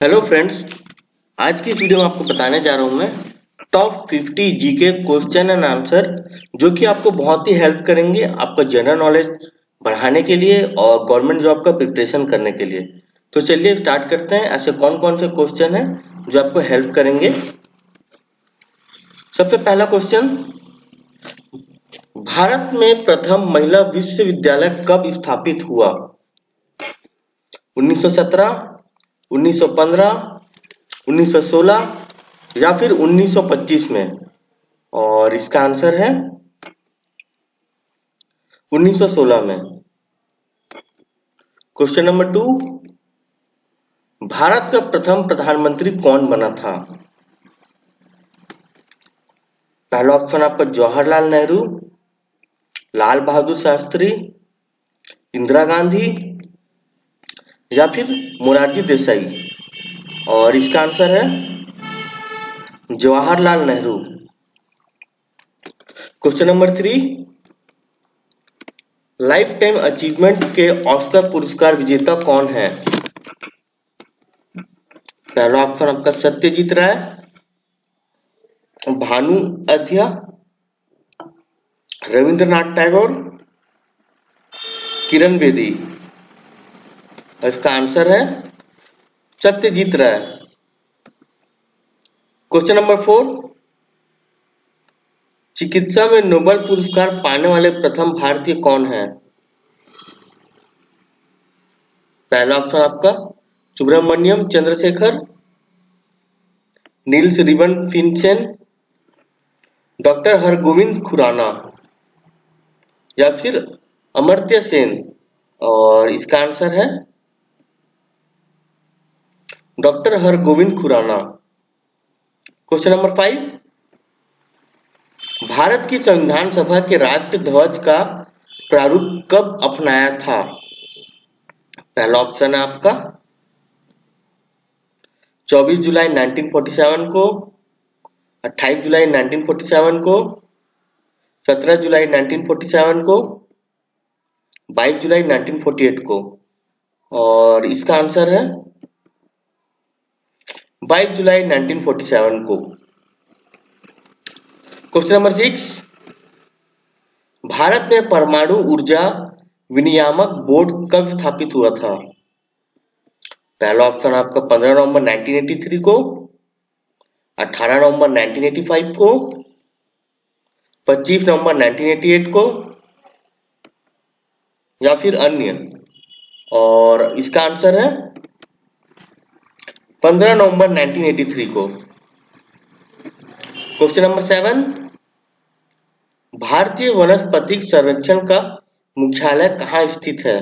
Hello friends. आज की इस वीडियो में आपको बताने जा रहा हूं मैं top 50 GK question and answer, जो कि आपको बहुत ही हेल्प करेंगे आपका जनरल नॉलेज बढ़ाने के लिए और गवर्नमेंट जॉब का प्रिपरेशन करने के लिए। तो चलिए स्टार्ट करते हैं। ऐसे कौन कौन से क्वेश्चन हैं जो आपको हेल्प करेंगे। सबसे पहला क्वेश्चन, भारत में प्रथम महिला विश्वविद्यालय कब स्थापित हुआ? 1917, 1915, 1916 या फिर 1925 में? और इसका आंसर है 1916 में। क्वेश्चन नंबर 2, भारत का प्रथम प्रधानमंत्री कौन बना था? पहला ऑप्शन आपका जवाहरलाल नेहरू, लाल बहादुर शास्त्री, इंदिरा गांधी या फिर मोरारजी देसाई। और इसका आंसर है Jawaharlal Nehru. Question number 3, life time achievement के ऑस्कर पुरस्कार विजेता कौन है? पहला ऑप्शन आपका सत्यजीत राय, भानु अध्या, रविंद्रनाथ टैगोर, किरण बेदी। इसका आंसर है सत्यजीत राय। क्वेश्चन नंबर 4, चिकित्सा में नोबेल पुरस्कार पाने वाले प्रथम भारतीय कौन है? पहला ऑप्शन आपका Subrahmanyan Chandrasekhar, Niels Ryberg Finsen, doctor Hargobind Khorana या फिर अमर्त्य सेन। और इसका आंसर है doctor Hargobind Khorana. Question number 5, Bharat की संविधान सभा के राष्ट्रीय ध्वज का प्रारूप कब अपनाया था? पहला ऑप्शन है आपका 24 जुलाई 1947 को, 28 जुलाई 1947 को, 17 जुलाई 1947 को, 22 जुलाई 1948 को। और इसका आंसर है 22 जुलाई 1947 को। क्वेश्चन नंबर 6, भारत में परमाणु ऊर्जा विनियामक बोर्ड कब स्थापित हुआ था? पहला ऑप्शन आपका 15 नवंबर 1983 को, 18 नवंबर 1985 को, 25 नवंबर 1988 को या फिर अन्य। और इसका आंसर है 15 नवंबर 1983 को। क्वेश्चन नंबर 7, भारतीय वनस्पतिक सर्वेक्षण का मुख्यालय कहाँ स्थित है?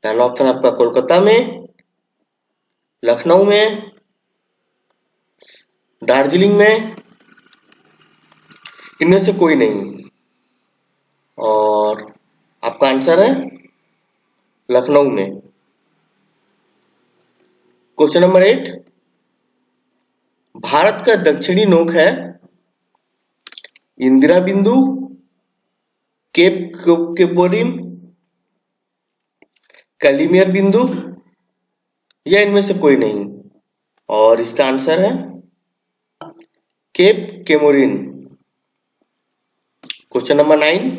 पहला ऑप्शन आपका कोलकाता में, लखनऊ में, दार्जिलिंग में, इनमें से कोई नहीं। और आपका आंसर है लखनऊ में। क्वेश्चन नंबर 8, भारत का दक्षिणी नोक है इंदिरा बिंदु, केप केपोरिम, कैलिमियर बिंदु या इनमें से कोई नहीं। और इसका आंसर है cap Comorin. Question number 9,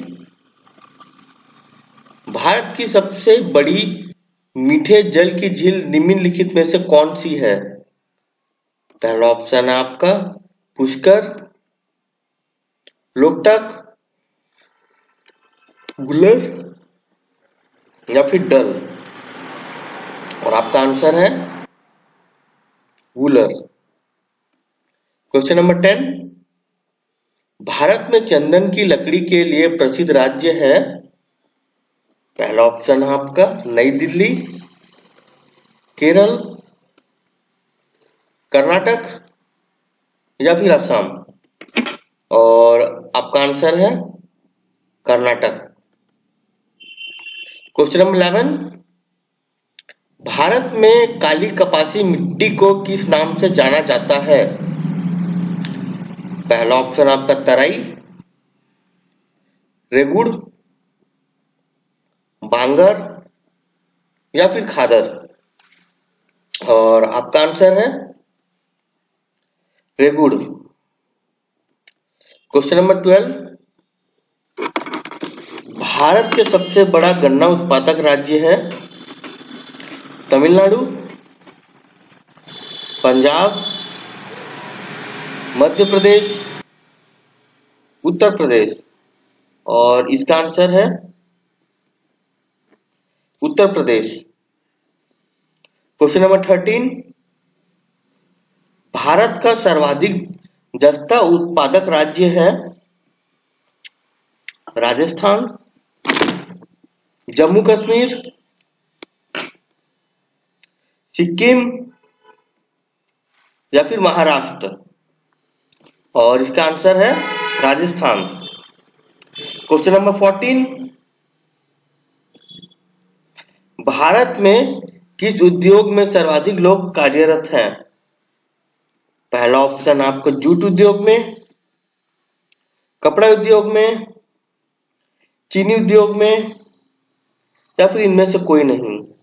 Bharat की सबसे बड़ी मीठे जल की झील निम्नलिखित में से कौन सी है? पहला ऑप्शन है आपका पुष्कर, लोकटक, गुलर या फिर डल। और आपका आंसर है वुलर। क्वेश्चन नंबर 10, भारत में चंदन की लकड़ी के लिए प्रसिद्ध राज्य है? पहला ऑप्शन है आपका नई दिल्ली, केरल, कर्नाटक या फिर असम। और आपका आंसर है कर्नाटक। क्वेश्चन नंबर 11, भारत में काली कपासी मिट्टी को किस नाम से जाना जाता है? पहला ऑप्शन आपका तराई, रेगुड़, बांगर या फिर खादर। और आपका आंसर है रेगुड़। क्वेश्चन नंबर 12, भारत के सबसे बड़ा गन्ना उत्पादक राज्य है तमिलनाडु, पंजाब, मध्य प्रदेश, उत्तर प्रदेश। और इसका आंसर है उत्तर प्रदेश। क्वेश्चन नंबर 13, भारत का सर्वाधिक जस्ता उत्पादक राज्य है राजस्थान, जम्मू कश्मीर, सिक्किम या फिर महाराष्ट्र। और इसका आंसर है राजस्थान। क्वेश्चन नंबर 14, भारत में किस उद्योग में सर्वाधिक लोग कार्यरत हैं? पहला ऑप्शन आपको जूट उद्योग में, कपड़ा उद्योग में, चीनी उद्योग में या फिर इनमें से कोई नहीं।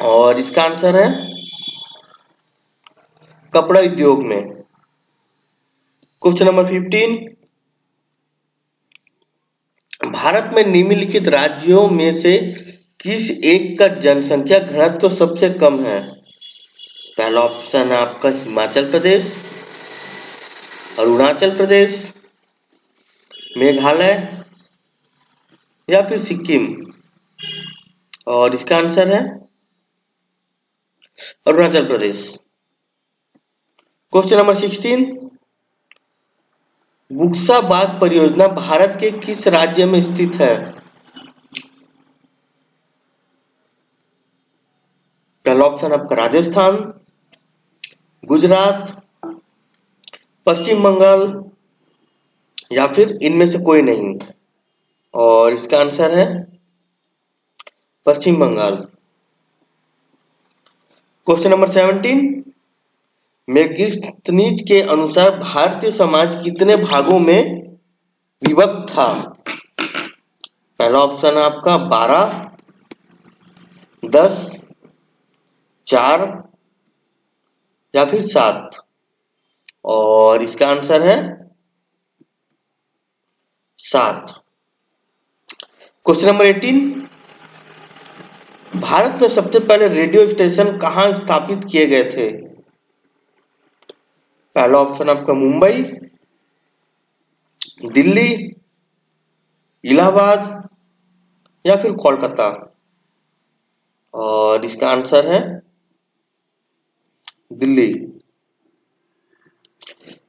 और इसका आंसर है कपड़ा उद्योग में। क्वेश्चन नंबर 15, भारत में निम्नलिखित राज्यों में से किस एक का जनसंख्या घनत्व सबसे कम है? पहला ऑप्शन है आपका हिमाचल प्रदेश, अरुणाचल प्रदेश, मेघालय या फिर सिक्किम। और इसका आंसर है अरुणाचल प्रदेश। क्वेश्चन नंबर 16, बुक्सा बाग परियोजना भारत के किस राज्य में स्थित है? पहला ऑप्शन आपका राजस्थान, गुजरात, पश्चिम बंगाल या फिर इनमें से कोई नहीं। और इसका आंसर है पश्चिम बंगाल। क्वेश्चन नंबर 17, मेगास्थनीज के अनुसार भारतीय समाज कितने भागों में विभक्त था? पहला ऑप्शन है आपका 12, 10, 4 या फिर 7। और इसका आंसर है 7। क्वेश्चन नंबर 18, भारत में सबसे पहले रेडियो स्टेशन कहां स्थापित किए गए थे? पहला ऑप्शन आपका मुंबई, दिल्ली, इलाहाबाद या फिर कोलकाता। और इसका आंसर है दिल्ली।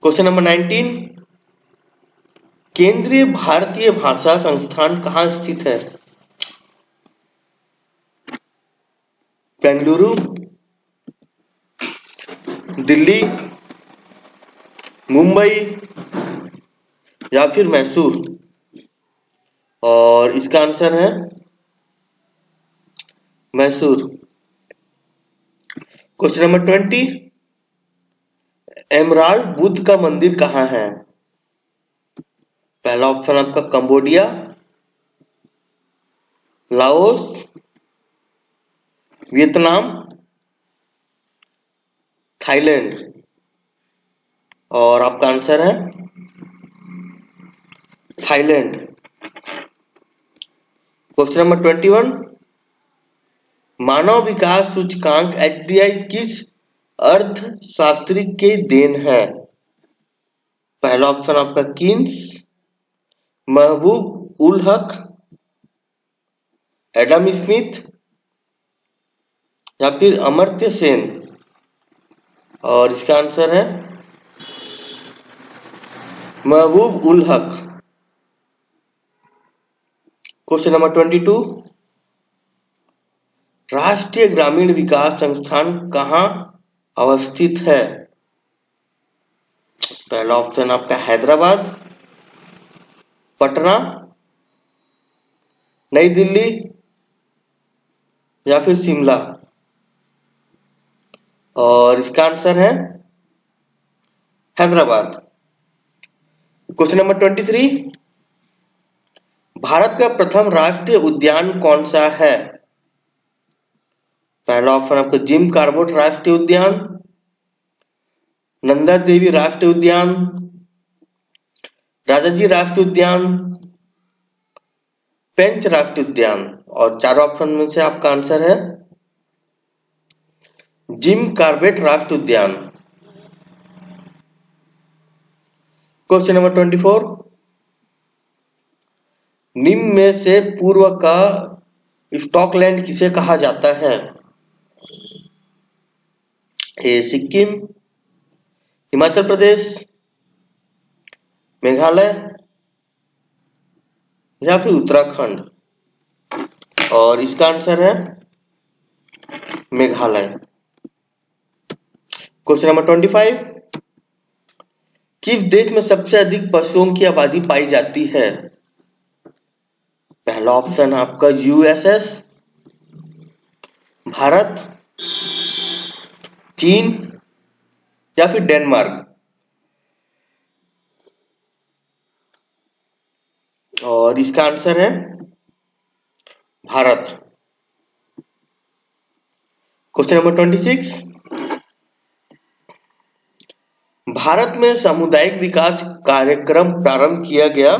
क्वेश्चन नंबर 19, केंद्रीय भारतीय भाषा संस्थान कहाँ स्थित है? बेंगलुरु, दिल्ली, मुंबई या फिर मैसूर। और इसका आंसर है Mysore. Question number 20, emerald Buddha का मंदिर कहाँ है? पहला ऑप्शन आपका कंबोडिया, लाओस, वियतनाम, थाईलैंड। और आपका आंसर है थाईलैंड। क्वेश्चन नंबर 21, मानव विकास सूचकांक HDI किस अर्थशास्त्री के देन है? पहला ऑप्शन आपका कीन्स, महबूब उल हक, एडम स्मिथ या फिर अमर्त्य सेन। और इसका आंसर है महबूब उल हक। क्वेश्चन नंबर 22, राष्ट्रीय ग्रामीण विकास संस्थान कहाँ अवस्थित है? पहला ऑप्शन आपका हैदराबाद, पटना, नई दिल्ली या फिर शिमला। और इसका आंसर है हैदराबाद। क्वेश्चन नंबर 23, भारत का प्रथम राष्ट्रीय उद्यान कौन सा है? पहला ऑप्शन आपका जिम कॉर्बेट राष्ट्रीय उद्यान, नंदा देवी राष्ट्रीय उद्यान, राजाजी राष्ट्रीय उद्यान, पेंच राष्ट्रीय उद्यान। और चारों ऑप्शन में से आपका आंसर है जिम कॉर्बेट राष्ट्रीय उद्यान। क्वेश्चन नंबर 24, निम्न में से पूर्व का स्कॉटलैंड किसे कहा जाता है? ए सिक्किम, हिमाचल प्रदेश, मेघालय या फिर उत्तराखंड। और इसका आंसर है मेघालय। क्वेश्चन नंबर 25, किस देश में सबसे अधिक पशुओं की आबादी पाई जाती है? पहला ऑप्शन आपका यूएसएस, भारत, चीन या फिर डेनमार्क। और इसका आंसर है भारत। क्वेश्चन नंबर 26, भारत में सामुदायिक विकास कार्यक्रम प्रारंभ किया गया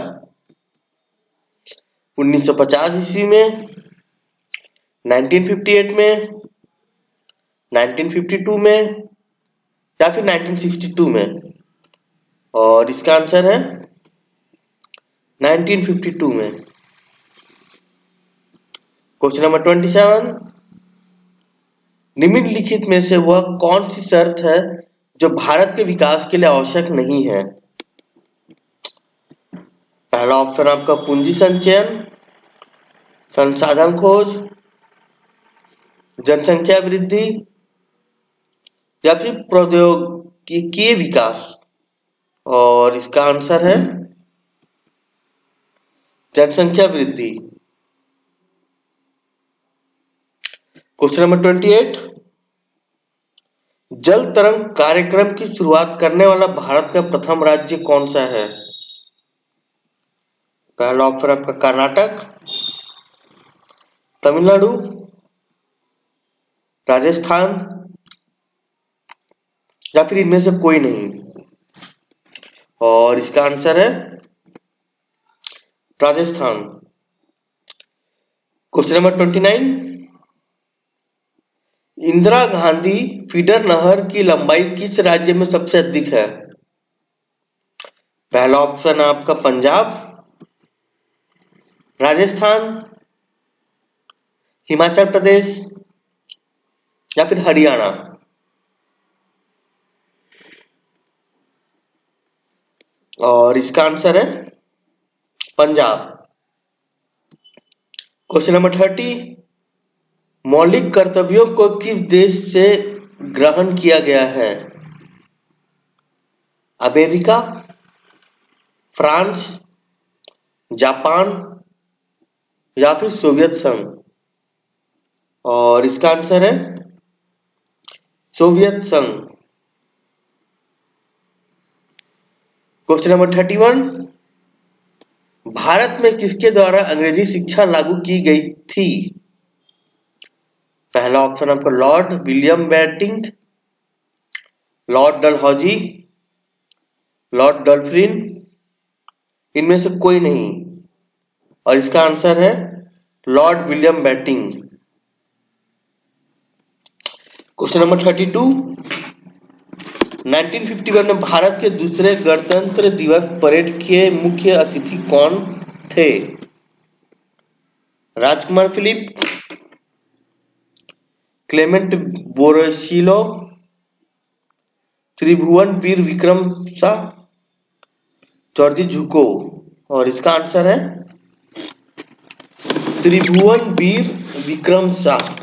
1950 ईस्वी में, 1958 में, 1952 में या फिर 1962 में। और इसका आंसर है 1952 में। क्वेश्चन नंबर 27, निम्नलिखित में से वह कौन सी शर्त है जो भारत के विकास के लिए आवश्यक नहीं है? पहला ऑप्शन आपका पूंजी संचयन, संसाधन खोज, जनसंख्या वृद्धि या फिर प्रौद्योगिकी विकास। और इसका आंसर है जनसंख्या वृद्धि। क्वेश्चन नंबर 28, जल तरंग कार्यक्रम की शुरुआत करने वाला भारत का प्रथम राज्य कौन सा है? पहला ऑप्शन आपका कर्नाटक, तमिलनाडु, राजस्थान या फिर इनमें से कोई नहीं। और इसका आंसर है Rajasthan. Question number 29, Indira Gandhi feeder नहर की लंबाई किस राज्य में सबसे अधिक है? पहला ऑप्शन आपका पंजाब, राजस्थान, हिमाचल प्रदेश या फिर हरियाणा। और इसका आंसर है पंजाब। क्वेश्चन नंबर 30, मौलिक कर्तव्यों को किस देश से ग्रहण किया गया है? अमेरिका, फ्रांस, जापान या फिर सोवियत संघ। और इसका आंसर है सोवियत संघ। क्वेश्चन नंबर 31, भारत में किसके द्वारा अंग्रेजी शिक्षा लागू की गई थी? पहला ऑप्शन आपका Lord William Bentinck, Lord Dalhousie, Lord Dufferin, इनमें से कोई नहीं। और इसका आंसर है Lord William Bentinck. Question number 32, 1951 में भारत के दूसरे गणतंत्र दिवस परेड के मुख्य अतिथि कौन थे? राजकुमार फिलिप, क्लेमेंट बोरसिलो, त्रिभुवन वीर विक्रम शाह, जॉर्जी झुको। और इसका आंसर है त्रिभुवन वीर विक्रम शाह।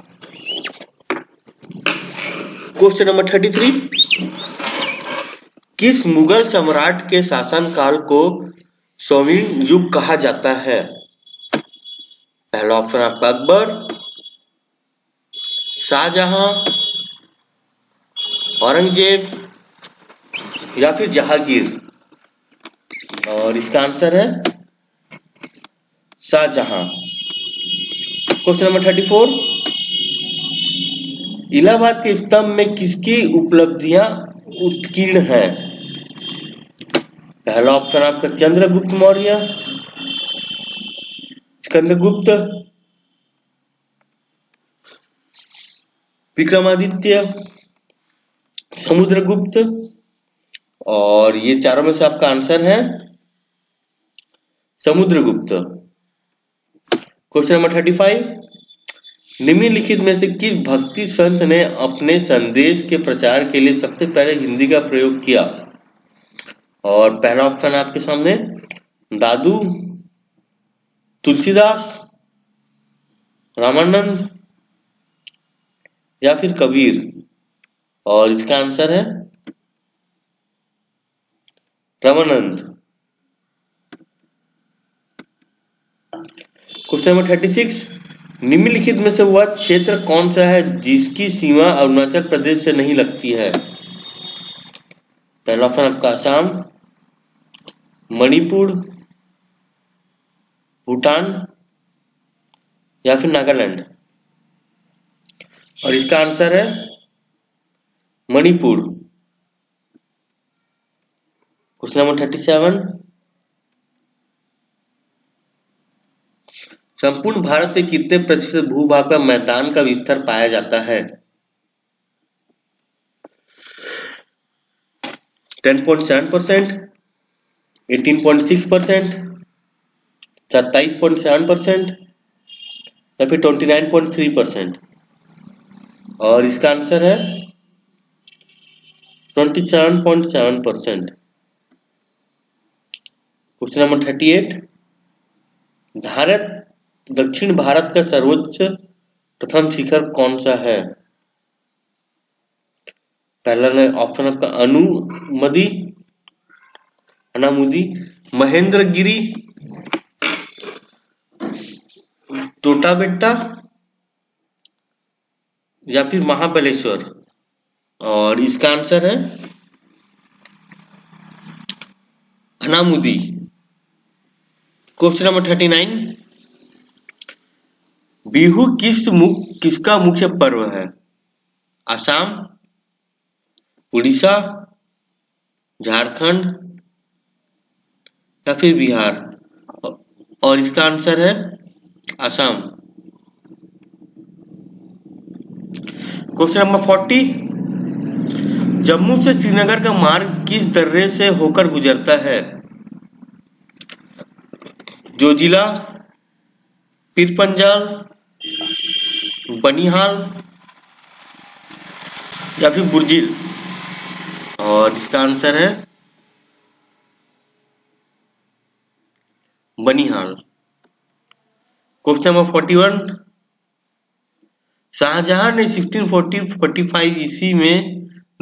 क्वेश्चन नंबर 33, किस मुगल सम्राट के शासनकाल को स्वर्ण युग कहा जाता है? पहला ऑप्शन आपका अकबर, शाहजहां, औरंगजेब या फिर जहांगीर। और इसका आंसर है शाहजहां। क्वेश्चन नंबर 34, इलाहाबाद के स्तंभ में किसकी उपलब्धियां उत्कीर्ण हैं? पहला ऑप्शन आपका चंद्रगुप्त मौर्य, स्कंदगुप्त, विक्रमादित्य, समुद्रगुप्त, और ये चारों में से आपका आंसर है समुद्रगुप्त। क्वेश्चन नंबर 35, निम्नलिखित में से किस भक्ति संत ने अपने संदेश के प्रचार के लिए सबसे पहले हिंदी का प्रयोग किया? और पहला ऑप्शन आपके सामने दादू, तुलसीदास, रामानंद या फिर कबीर, और इसका आंसर है रामानंद। क्वेश्चन नंबर 36, निम्नलिखित में से वह क्षेत्र कौन सा है जिसकी सीमा अरुणाचल प्रदेश से नहीं लगती है? पहला ऑप्शन आपका असम, मणिपुर, भूटान या फिर नागालैंड, और इसका आंसर है मणिपुर। क्वेश्चन नंबर 37, संपूर्ण भारत के कितने प्रतिशत भूभाग में मैदान का विस्तार पाया जाता है? 10.7%, 18.6%, 27.7% या फिर 29.3%, और इसका आंसर है 27.7%। क्वेश्चन नंबर 38, दक्षिण भारत का सर्वोच्च प्रथम शिखर कौन सा है? पहला ऑप्शन आपका अनामुदी, महेंद्रगिरी, तोटाबेट्टा या फिर महाबलेश्वर, और इसका आंसर है अनामुदी। क्वेश्चन नंबर 39, बिहू किसका मुख्य पर्व है? असम, उड़ीसा, झारखंड या फिर बिहार, और इसका आंसर है असम। क्वेश्चन नंबर 40, जम्मू से श्रीनगर का मार्ग किस दर्रे से होकर गुजरता है? जोजिला, पीरपंजाल, बनिहाल या फिर बुर्जिल, और इसका आंसर है बनिहाल। क्वेश्चन नंबर 41, शाहजहां ने 1645 ईस्वी में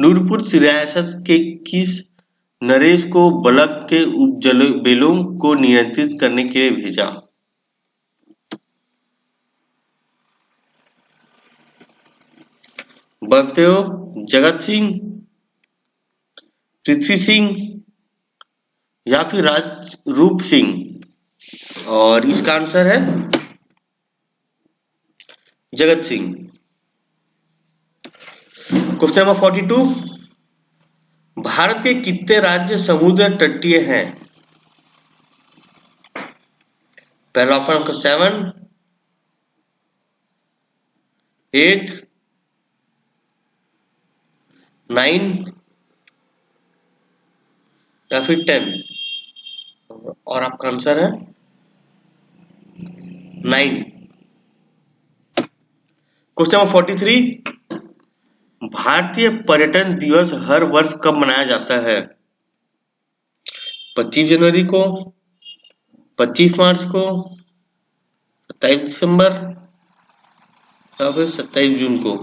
नूरपुर रियासत के किस नरेश को बलख के उपजेलों को नियंत्रित करने के लिए भेजा? बलदेव, जगत सिंह, पृथ्वी सिंह या फिर रूप सिंह, और इसका आंसर है जगत सिंह। क्वेश्चन नंबर 42, भारत के कितने राज्य समुद्र तटीय हैं? पहला ऑप्शन का 7, 8, 9 या फिर 10, और आपका आंसर है 9। क्वेश्चन नंबर 43, भारतीय पर्यटन दिवस हर वर्ष कब मनाया जाता है? 25 जनवरी को, 25 मार्च को, 27 दिसंबर या फिर 27 जून को,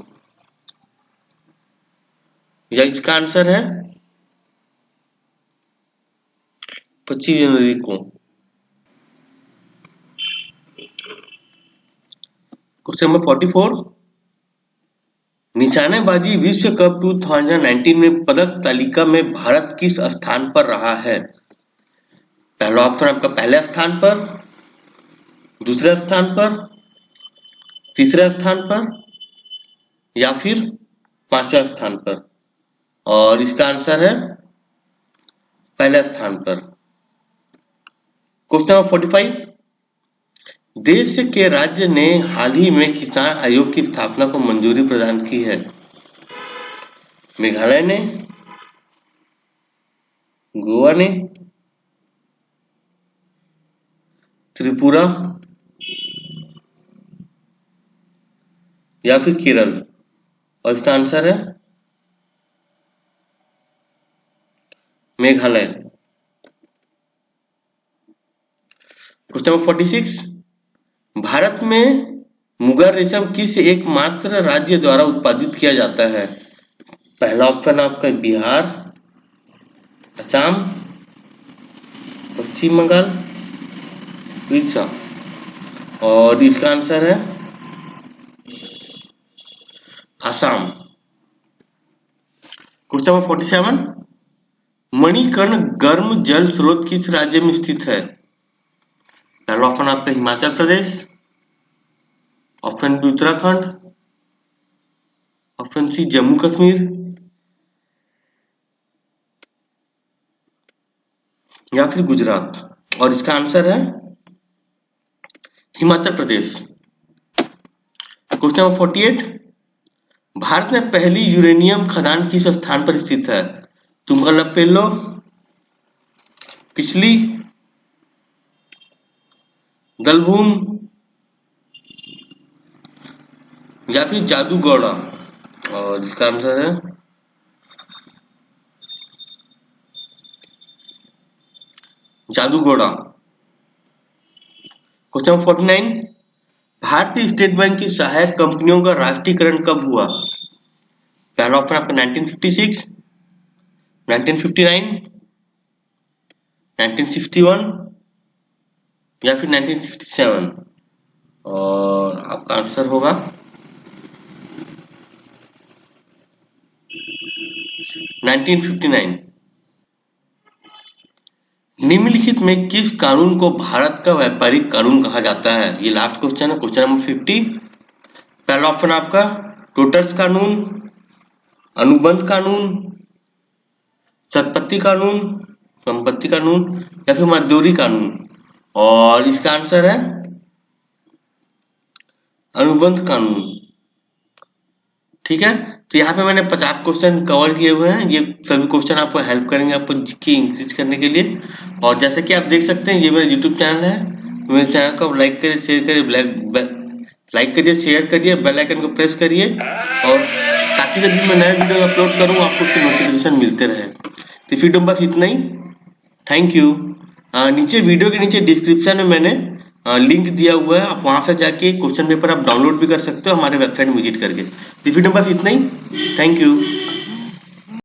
या इसका आंसर है 25 जनवरी को। क्वेश्चन नंबर 44, निशानेबाजी विश्व कप 2019 में पदक तालिका में भारत किस स्थान पर रहा है? पहला ऑप्शन आपका पहले स्थान पर, दूसरे स्थान पर, तीसरे स्थान पर या फिर 5वें स्थान पर, और इसका आंसर है पहले स्थान पर। क्वेश्चन नंबर 45, देश के राज्य ने हाल ही में किसान आयोग की स्थापना को मंजूरी प्रदान की है? मेघालय ने, गोवा ने, त्रिपुरा या फिर केरल, और इसका आंसर है मेघालय। क्वेश्चन नंबर 46, भारत में मुगा रेशम किस एकमात्र राज्य द्वारा उत्पादित किया जाता है? पहला ऑप्शन आपका बिहार, असम, पश्चिम बंगाल, उड़ीसा, और इसका आंसर है असम। क्वेश्चन नंबर 47, मणिकर्ण गर्म जल स्रोत किस राज्य में स्थित है? पहला ऑप्शन आपका Himachal Pradesh, option B Uttarakhand, option C Jammu Kashmir, या फिर गुजरात, और इसका आंसर है हिमाचल प्रदेश। क्वेश्चन नंबर 48, भारत में पहली यूरेनियम खदान किस स्थान पर स्थित है? तुंगलपेल्लो, किचली, गलभूम, या फिर जादूगौड़ा, और इसका आंसर है जादूगौड़ा। क्वेश्चन नंबर 49, भारतीय स्टेट बैंक की सहायक कंपनियों का राष्ट्रीयकरण कब हुआ? पहला ऑप्शन आपका 1956, 1959, 1961 या फिर 1967, और आपका आंसर होगा 1959। निम्नलिखित में किस कानून को भारत का व्यापारिक कानून कहा जाता है? ये लास्ट क्वेश्चन है, क्वेश्चन नंबर 50। पहला ऑप्शन आपका टोटर्स कानून, अनुबंध कानून, संपत्ति कानून, या फिर मजदूरी कानून, और इसका आंसर है अनुबंध कानून। ठीक है, तो यहाँ पे मैंने 50 क्वेश्चन कवर किए हुए हैं। ये सभी क्वेश्चन आपको हेल्प करेंगे आपको जीके इंक्रीज करने के लिए। और जैसे कि आप देख सकते हैं, ये मेरा यूट्यूब चैनल है। मेरे चैनल को लाइक करिए, शेयर करिए, लाइक करिए, शेयर करिए, बेल आइकन को प्रेस करिए, और ताकि जब भी मैं नया वीडियो अपलोड करूँ आपको उसकी नोटिफिकेशन मिलते रहे। तो वीडियो बस इतना ही। Thank you. नीचे वीडियो के नीचे डिस्क्रिप्शन में मैंने लिंक दिया हुआ है, आप वहां से जाके क्वेश्चन पेपर आप डाउनलोड भी कर सकते हो हमारे वेबसाइट में विजिट करके। वीडियो बस इतना ही। Thank you.